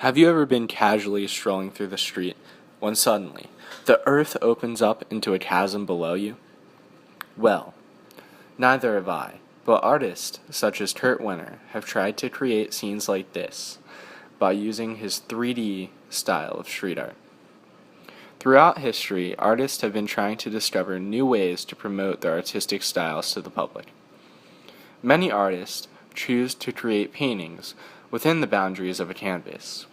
Have you ever been casually strolling through the street when suddenly the earth opens up into a chasm below you? Well, neither have I, but artists such as Kurt Wenner have tried to create scenes like this by using his 3D style of street art. Throughout history, artists have been trying to discover new ways to promote their artistic styles to the public. Many artists choose to create paintings within the boundaries of a canvas.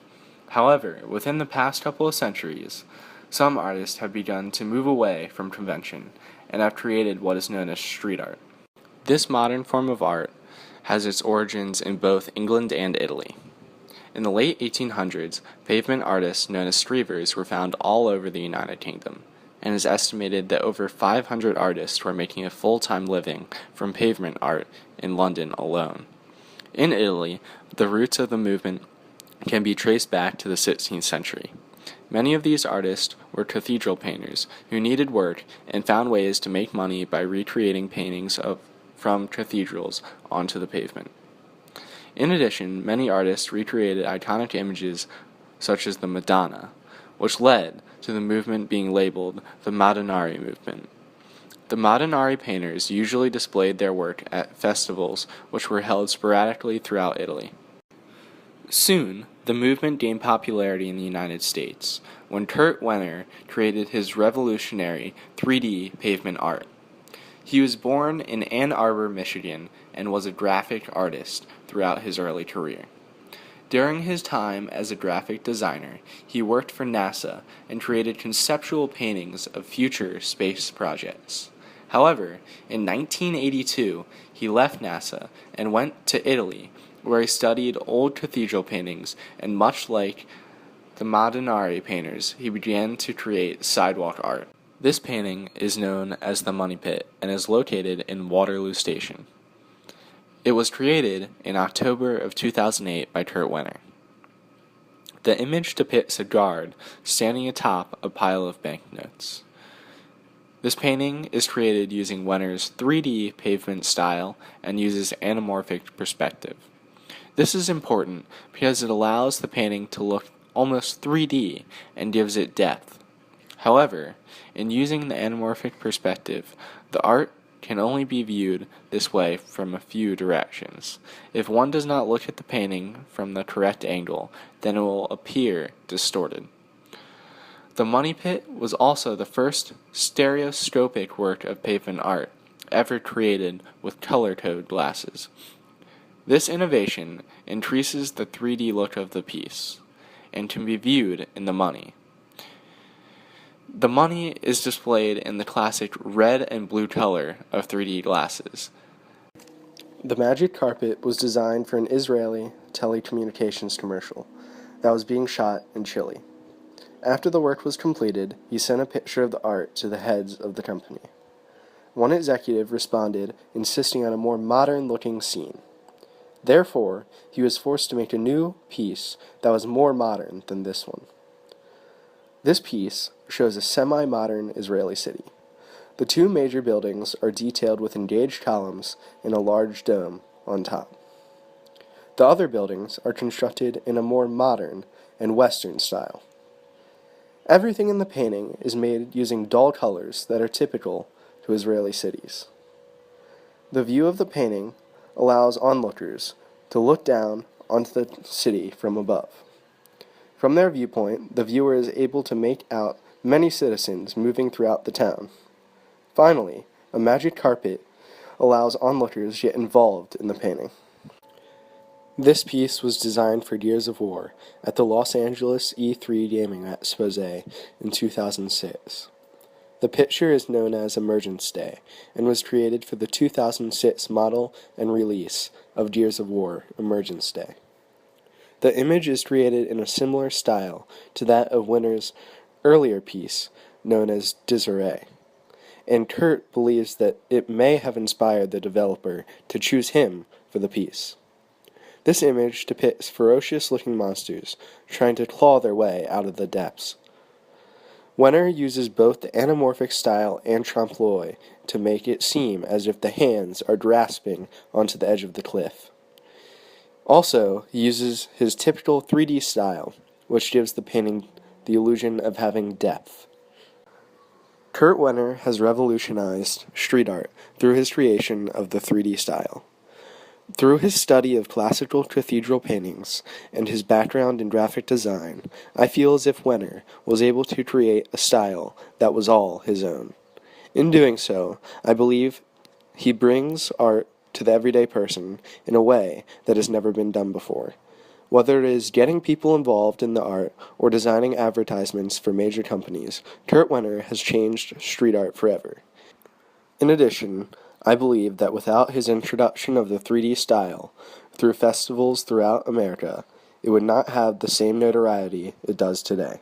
However, within the past couple of centuries, some artists have begun to move away from convention and have created what is known as street art. This modern form of art has its origins in both England and Italy. In the late 1800s, pavement artists known as streeters were found all over the United Kingdom, and it is estimated that over 500 artists were making a full-time living from pavement art in London alone. In Italy, the roots of the movement can be traced back to the 16th century. Many of these artists were cathedral painters who needed work and found ways to make money by recreating paintings from cathedrals onto the pavement. In addition, many artists recreated iconic images such as the Madonna, which led to the movement being labeled the Madonnari movement. The Madonnari painters usually displayed their work at festivals which were held sporadically throughout Italy. Soon, the movement gained popularity in the United States when Kurt Wenner created his revolutionary 3D pavement art. He was born in Ann Arbor, Michigan, and was a graphic artist throughout his early career. During his time as a graphic designer, he worked for NASA and created conceptual paintings of future space projects. However, in 1982, he left NASA and went to Italy, where he studied old cathedral paintings, and much like the Madonnari painters, he began to create sidewalk art. This painting is known as the Money Pit and is located in Waterloo Station. It was created in October of 2008 by Kurt Wenner. The image depicts a guard standing atop a pile of banknotes. This painting is created using Wenner's 3D pavement style and uses anamorphic perspective. This is important because it allows the painting to look almost 3D and gives it depth. However, in using the anamorphic perspective, the art can only be viewed this way from a few directions. If one does not look at the painting from the correct angle, then it will appear distorted. The Money Pit was also the first stereoscopic work of pavement art ever created with color code glasses. This innovation increases the 3D look of the piece and can be viewed in the money. The money is displayed in the classic red and blue color of 3D glasses. The Magic Carpet was designed for an Israeli telecommunications commercial that was being shot in Chile. After the work was completed, he sent a picture of the art to the heads of the company. One executive responded, insisting on a more modern-looking scene. Therefore, he was forced to make a new piece that was more modern than this one. This piece shows a semi-modern Israeli city. The two major buildings are detailed with engaged columns and a large dome on top. The other buildings are constructed in a more modern and Western style. Everything in the painting is made using dull colors that are typical to Israeli cities. The view of the painting allows onlookers to look down onto the city from above. From their viewpoint, the viewer is able to make out many citizens moving throughout the town. Finally, a magic carpet allows onlookers to get involved in the painting. This piece was designed for Gears of War at the Los Angeles E3 Gaming Exposé in 2006. The picture is known as Emergence Day and was created for the 2006 model and release of Gears of War Emergence Day. The image is created in a similar style to that of Wenner's earlier piece known as Disarray, and Kurt believes that it may have inspired the developer to choose him for the piece. This image depicts ferocious-looking monsters trying to claw their way out of the depths. Wenner uses both the anamorphic style and trompe-l'oeil to make it seem as if the hands are grasping onto the edge of the cliff. Also, he uses his typical 3D style, which gives the painting the illusion of having depth. Kurt Wenner has revolutionized street art through his creation of the 3D style. Through his study of classical cathedral paintings and his background in graphic design, I feel as if Wenner was able to create a style that was all his own. In doing so, I believe he brings art to the everyday person in a way that has never been done before. Whether it is getting people involved in the art or designing advertisements for major companies, Kurt Wenner has changed street art forever. In addition, I believe that without his introduction of the 3D style through festivals throughout America, it would not have the same notoriety it does today.